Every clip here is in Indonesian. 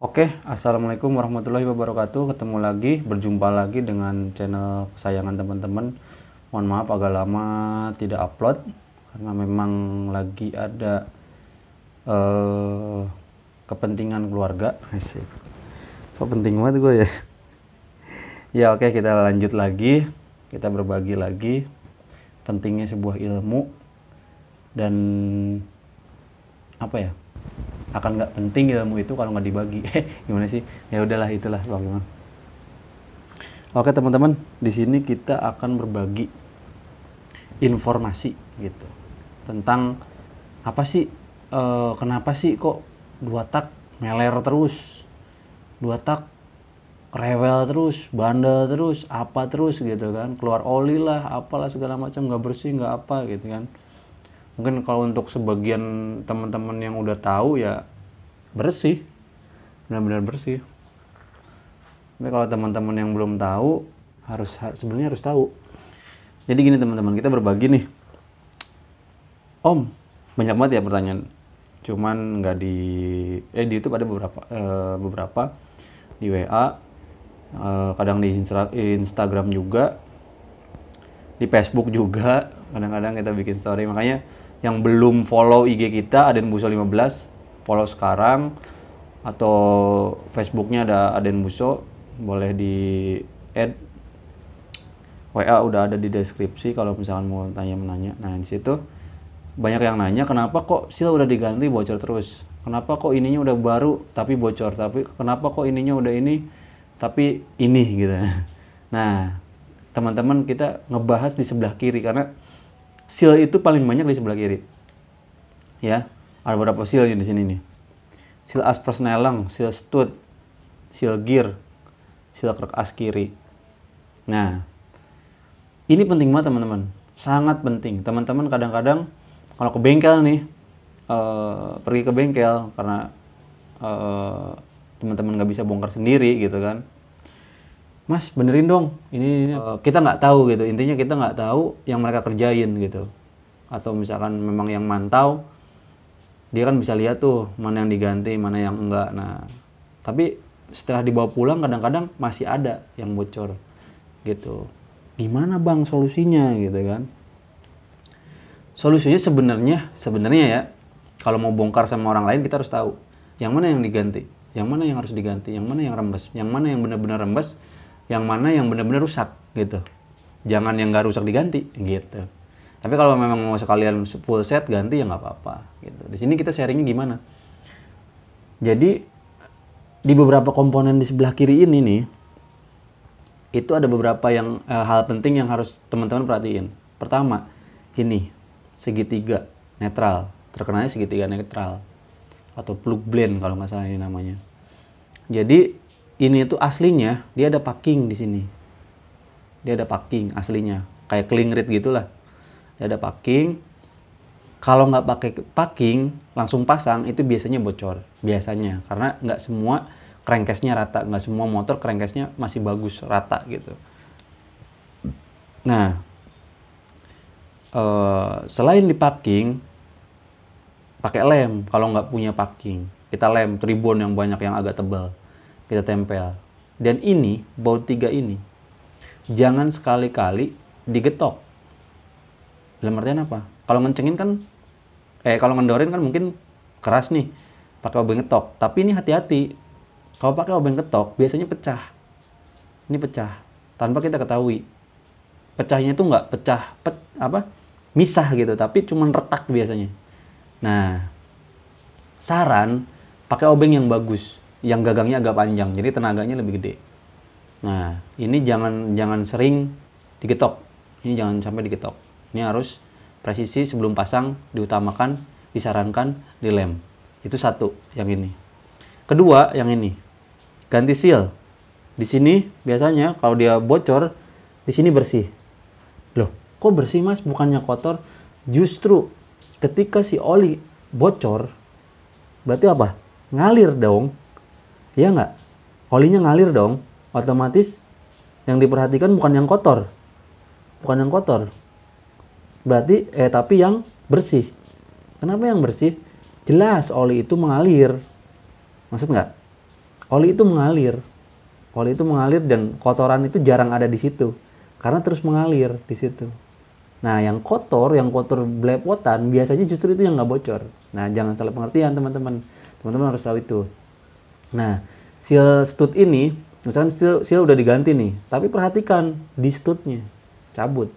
Oke, assalamualaikum warahmatullahi wabarakatuh. Berjumpa lagi dengan channel kesayangan teman-teman. Mohon maaf agak lama tidak upload karena memang lagi ada kepentingan keluarga. Asik. So penting banget gue ya. Ya oke, kita lanjut lagi. Kita berbagi lagi pentingnya sebuah ilmu dan apa ya? Akan nggak penting ilmu itu kalau nggak dibagi. Gimana sih? Ya udahlah, itulah bagaimana. Oke teman-teman, di sini kita akan berbagi informasi gitu tentang apa sih, kenapa sih kok dua tak meler terus, dua tak rewel terus, bandel terus, apa terus gitu kan, keluar oli lah, apalah segala macam, nggak bersih, nggak apa gitu kan. Mungkin kalau untuk sebagian teman-teman yang udah tahu ya bersih, benar-benar bersih. Tapi kalau teman-teman yang belum tahu sebenarnya harus tahu. Jadi gini teman-teman, kita berbagi nih. Om, banyak banget ya pertanyaan. Cuman nggak di YouTube ada beberapa di WA, kadang di Instagram juga, di Facebook juga. Kadang-kadang kita bikin story. Makanya yang belum follow IG kita Aden Buso 15, follow sekarang. Atau Facebooknya ada Aden Buso, boleh di add. WA udah ada di deskripsi kalau misalkan mau tanya-menanya. Nah di situ banyak yang nanya, kenapa kok seal udah diganti bocor terus, kenapa kok ininya udah baru tapi bocor, tapi kenapa kok ininya udah ini tapi ini gitu. Nah teman-teman, kita ngebahas di sebelah kiri karena seal itu paling banyak di sebelah kiri. Ya, ada beberapa seal di sini nih. Seal aspras neleng, seal stud, seal gear, seal krek as kiri. Nah, ini penting banget teman-teman, sangat penting. Teman-teman kadang-kadang kalau ke bengkel nih, pergi ke bengkel karena teman-teman nggak bisa bongkar sendiri gitu kan. Mas benerin dong ini. Kita nggak tahu gitu, intinya kita nggak tahu yang mereka kerjain gitu. Atau misalkan memang yang mantau, dia kan bisa lihat tuh mana yang diganti, mana yang enggak. Nah tapi setelah dibawa pulang kadang-kadang masih ada yang bocor gitu. Gimana bang solusinya gitu kan? Solusinya sebenarnya ya, kalau mau bongkar sama orang lain kita harus tahu yang mana yang diganti, yang mana yang harus diganti, yang mana yang rembes, yang mana yang benar-benar rembes, yang mana yang benar-benar rusak gitu. Jangan yang nggak rusak diganti gitu. Tapi kalau memang mau sekalian full set ganti ya nggak apa-apa gitu. Di sini kita sharingnya gimana? Jadi di beberapa komponen di sebelah kiri ini nih, itu ada beberapa yang hal penting yang harus teman-teman perhatiin. Pertama, ini segitiga netral, terkenalnya segitiga netral atau plug blend kalau nggak salah ini namanya. Jadi ini tuh aslinya dia ada packing di sini. Dia ada packing aslinya, kayak klingrit gitulah. Dia ada packing. Kalau nggak pakai packing langsung pasang itu biasanya bocor, biasanya karena nggak semua crankcase-nya rata, nggak semua motor crankcase-nya masih bagus rata gitu. Nah, selain di packing, pakai lem. Kalau nggak punya packing, kita lem tribon yang banyak yang agak tebal, kita tempel. Dan ini baut 3 ini jangan sekali-kali digetok. Dalam artian apa? Kalau ngencengin kan, kalau ngendorin kan mungkin keras nih, pakai obeng getok. Tapi ini hati-hati. Kalau pakai obeng getok biasanya pecah. Ini pecah tanpa kita ketahui. Pecahnya itu nggak pecah misah gitu, tapi cuman retak biasanya. Nah, saran pakai obeng yang bagus, yang gagangnya agak panjang, jadi tenaganya lebih gede. Nah, ini jangan sering digetok. Ini jangan sampai digetok. Ini harus presisi sebelum pasang, diutamakan, disarankan dilem. Itu satu, yang ini. Kedua, yang ini. Ganti seal. Di sini biasanya kalau dia bocor, di sini bersih. Loh, kok bersih mas? Bukannya kotor? Justru ketika si oli bocor, berarti apa? Ngalir dong. Iya nggak? Olinya ngalir dong. Otomatis yang diperhatikan bukan yang kotor. Bukan yang kotor. Berarti, tapi yang bersih. Kenapa yang bersih? Jelas oli itu mengalir. Maksud nggak? oli itu mengalir. Oli itu mengalir dan kotoran itu jarang ada di situ. Karena terus mengalir di situ. Nah, yang kotor belepotan, biasanya justru itu yang nggak bocor. Nah, jangan salah pengertian teman-teman. Teman-teman harus tahu itu. Nah, seal stud ini, misalkan seal udah diganti nih. Tapi perhatikan di studnya. Cabut.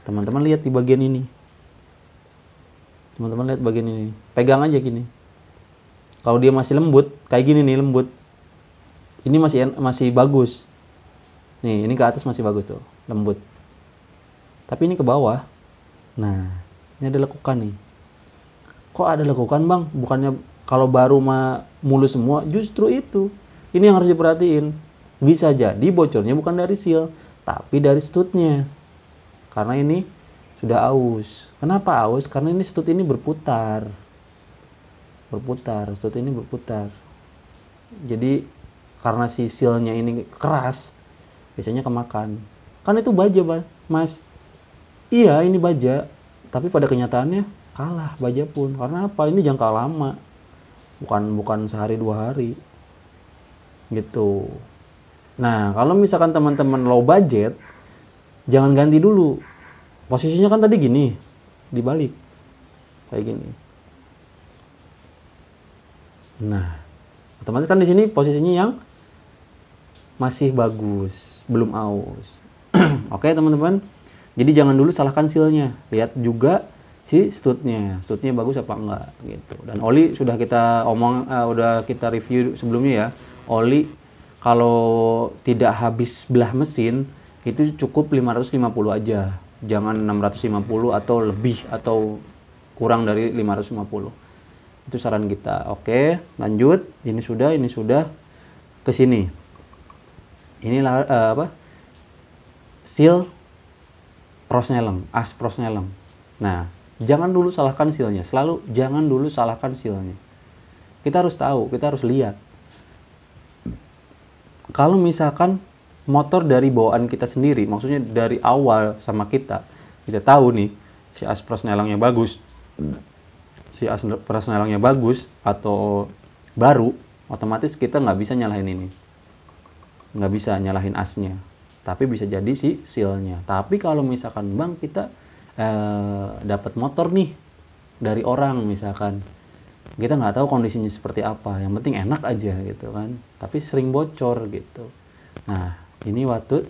Teman-teman lihat di bagian ini. Teman-teman lihat bagian ini. Pegang aja gini. Kalau dia masih lembut, kayak gini nih lembut. Ini masih bagus. Nih, ini ke atas masih bagus tuh, lembut. Tapi ini ke bawah. Nah, ini ada lekukan nih. Kok ada lekukan, Bang? Bukannya kalau baru mulus semua, justru itu. Ini yang harus diperhatiin. Bisa jadi bocornya bukan dari seal, tapi dari studnya. Karena ini sudah aus. Kenapa aus? Karena ini stud ini berputar. Stud ini berputar. Jadi karena si sealnya ini keras, biasanya kemakan. Kan itu baja, Mas. Iya, ini baja. Tapi pada kenyataannya kalah baja pun. Karena apa? Ini jangka lama. Bukan sehari 2 hari. Gitu. Nah, kalau misalkan teman-teman low budget, jangan ganti dulu. Posisinya kan tadi gini, dibalik. Kayak gini. Nah, otomatis kan di sini posisinya yang masih bagus, belum aus. Oke, teman-teman. Jadi jangan dulu salahkan sealnya. Lihat juga si studnya bagus apa enggak gitu. Dan oli sudah kita udah kita review sebelumnya ya. Oli kalau tidak habis belah mesin itu cukup 550 aja. Jangan 650 atau lebih atau kurang dari 550. Itu saran kita. Oke, lanjut. Ini sudah ke sini. Inilah seal prosnelem, as prosnelem. Nah, jangan dulu salahkan sealnya. Selalu jangan dulu salahkan sealnya. Kita harus tahu, kita harus lihat. Kalau misalkan motor dari bawaan kita sendiri, maksudnya dari awal sama kita tahu nih si as prosnelengnya bagus, atau baru, otomatis kita nggak bisa nyalahin ini. Nggak bisa nyalahin asnya, tapi bisa jadi si sealnya. Tapi kalau misalkan Bang kita dapat motor nih dari orang misalkan, kita nggak tahu kondisinya seperti apa, yang penting enak aja gitu kan, tapi sering bocor gitu. Nah, ini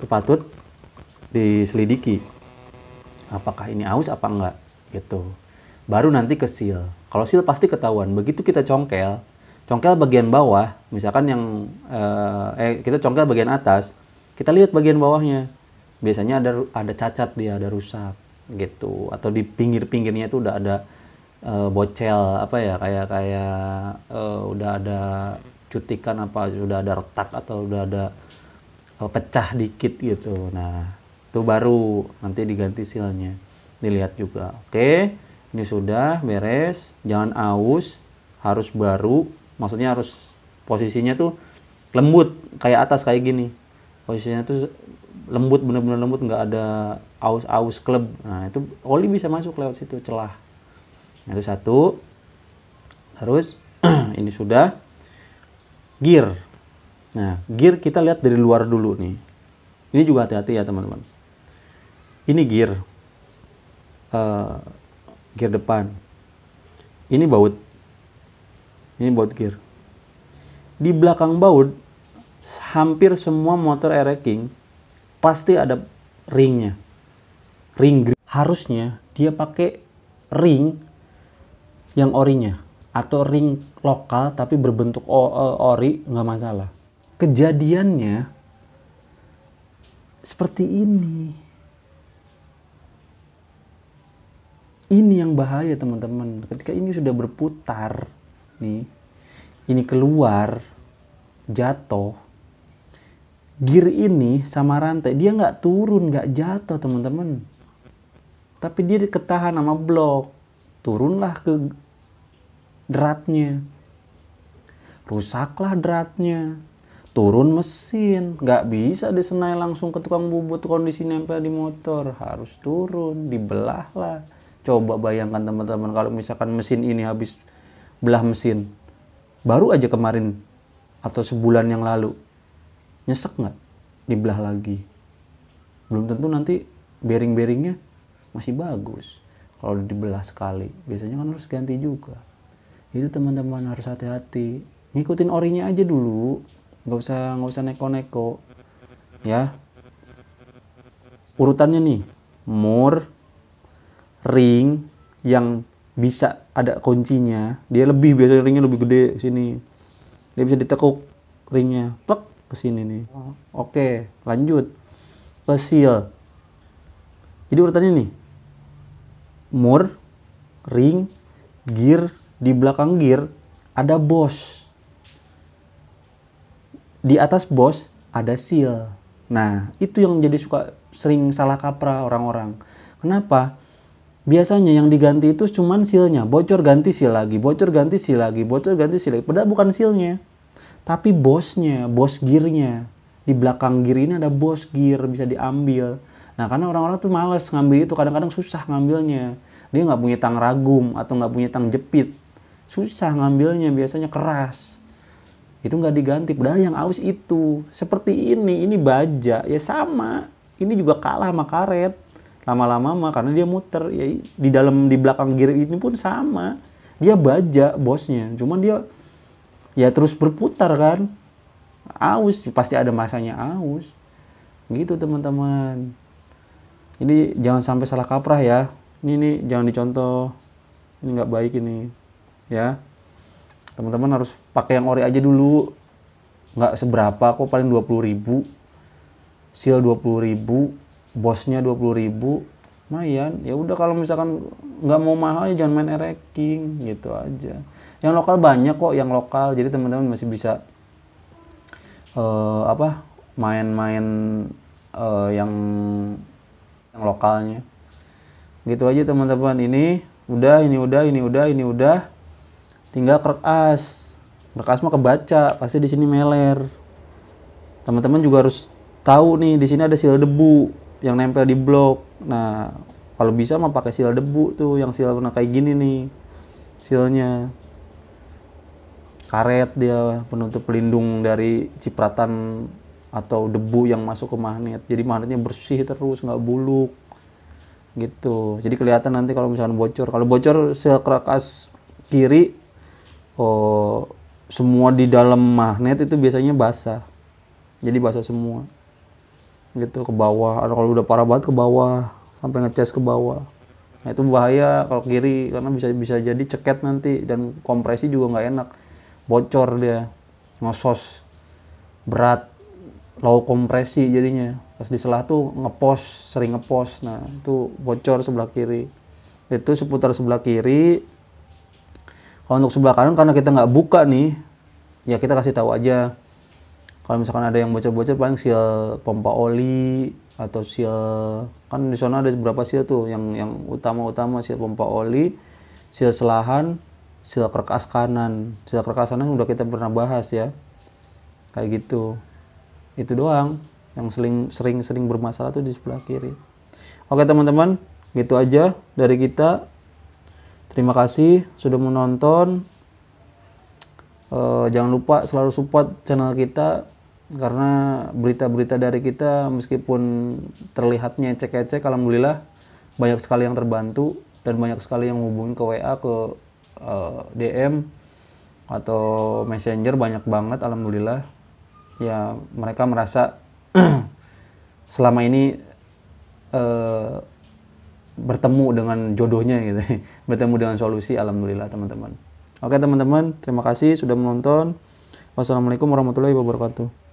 patut diselidiki apakah ini aus apa enggak gitu. Baru nanti ke seal. Kalau seal pasti ketahuan, begitu kita congkel bagian bawah, misalkan yang kita congkel bagian atas, kita lihat bagian bawahnya. Biasanya ada cacat dia, ada rusak gitu. Atau di pinggir-pinggirnya itu udah ada bocel apa ya, kayak udah ada cutikan apa, udah ada retak atau udah ada pecah dikit gitu. Nah, itu baru nanti diganti sealnya. Dilihat juga. Oke, ini sudah beres. Jangan aus, harus baru. Maksudnya harus posisinya tuh lembut, kayak atas kayak gini. Posisinya tuh lembut, bener-bener lembut, nggak ada aus-aus kleb. Nah, itu oli bisa masuk lewat situ celah. Nah, itu satu. Terus ini sudah gear. Nah, gear kita lihat dari luar dulu nih. Ini juga hati-hati ya teman-teman. Ini gear depan. Ini baut. Ini baut gear. Di belakang baut, hampir semua motor air racing pasti ada ringnya. Ring grip. Harusnya dia pakai ring yang orinya. Atau ring lokal tapi berbentuk ori, nggak masalah. Kejadiannya seperti ini. Ini yang bahaya teman-teman. Ketika ini sudah berputar, nih, ini keluar, jatuh, gear ini sama rantai, dia nggak turun, nggak jatuh teman-teman. Tapi dia ketahan sama blok. Turunlah ke dratnya. Rusaklah dratnya. Turun mesin. Nggak bisa disenai langsung ke tukang bubut kondisi nempel di motor. Harus turun, dibelah lah. Coba bayangkan teman-teman kalau misalkan mesin ini habis belah mesin. baru aja kemarin atau sebulan yang lalu, nyesek nggak dibelah lagi? Belum tentu nanti bearing-bearingnya masih bagus kalau dibelah sekali. Biasanya kan harus ganti juga. Itu teman-teman harus hati-hati. Ngikutin orinya aja dulu, nggak usah neko-neko ya. Urutannya nih, mur, ring yang bisa ada kuncinya, dia biasanya ringnya lebih gede sini, dia bisa ditekuk ringnya, plek ke sini nih. Oke, lanjut ke seal. Jadi urutannya nih, mur, ring, gear, di belakang gear ada bos, di atas bos ada seal. Nah, itu yang jadi sering salah kaprah orang-orang. Kenapa? Biasanya yang diganti itu cuman sealnya, bocor ganti seal lagi, bocor ganti seal lagi, bocor ganti seal lagi. Padahal bukan sealnya, tapi bosnya, bos gearnya. Di belakang gear ini ada bos gear, bisa diambil. Nah, karena orang-orang tuh males ngambil itu, kadang-kadang susah ngambilnya. Dia nggak punya tang ragum atau nggak punya tang jepit, susah ngambilnya, biasanya keras. Itu nggak diganti, padahal yang aus itu. Seperti ini baja, ya sama. Ini juga kalah sama karet. Lama-lama karena dia muter, ya di belakang gear ini pun sama. Dia baja bosnya, cuman dia ya terus berputar kan. Aus, pasti ada masanya aus. Gitu teman-teman. Ini jangan sampai salah kaprah ya. Ini jangan dicontoh. Ini nggak baik ini. Ya. Teman-teman harus pakai yang ori aja dulu. Nggak seberapa kok, paling 20.000. Seal 20.000, bosnya 20.000. Lumayan. Ya udah, kalau misalkan nggak mau mahal ya jangan main ereking gitu aja. Yang lokal banyak kok, yang lokal. Jadi teman-teman masih bisa main-main yang lokalnya. Gitu aja teman-teman. Ini udah. Tinggal kerkas mah kebaca, pasti di sini meler. Teman-teman juga harus tahu nih, di sini ada seal debu yang nempel di blok. Nah, kalau bisa mah pakai seal debu tuh, yang seal warna kayak gini nih. Sealnya karet, dia penutup pelindung dari cipratan atau debu yang masuk ke magnet. Jadi magnetnya bersih terus, nggak buluk. Gitu. Jadi kelihatan nanti kalau misalkan bocor. Kalau bocor seal kerkas kiri, semua di dalam magnet itu biasanya basah. Jadi basah semua. Gitu ke bawah. Atau kalau udah parah banget ke bawah, sampai ngecas ke bawah. Nah, itu bahaya kalau kiri, karena bisa jadi ceket nanti, dan kompresi juga nggak enak. Bocor dia, ngosos, berat, low kompresi jadinya. Pas diselah tuh sering ngepos. Nah, itu bocor sebelah kiri. Itu seputar sebelah kiri. Kalau untuk sebelah kanan, karena kita nggak buka nih, ya kita kasih tahu aja. Kalau misalkan ada yang bocor-bocor, paling seal pompa oli atau seal, kan di sana ada beberapa seal tuh, yang utama seal pompa oli, seal selahan, seal kerkas kanan. Seal kerkas kanan udah kita pernah bahas ya, kayak gitu. Itu doang yang sering bermasalah tuh di sebelah kiri. Oke teman-teman, gitu aja dari kita. Terima kasih sudah menonton. Jangan lupa selalu support channel kita, karena berita-berita dari kita meskipun terlihatnya ecek-ecek, alhamdulillah banyak sekali yang terbantu dan banyak sekali yang menghubungi ke WA, ke DM atau Messenger, banyak banget alhamdulillah. Ya mereka merasa selama ini bertemu dengan jodohnya gitu, bertemu dengan solusi, alhamdulillah teman-teman. Oke teman-teman, terima kasih sudah menonton. Wassalamualaikum warahmatullahi wabarakatuh.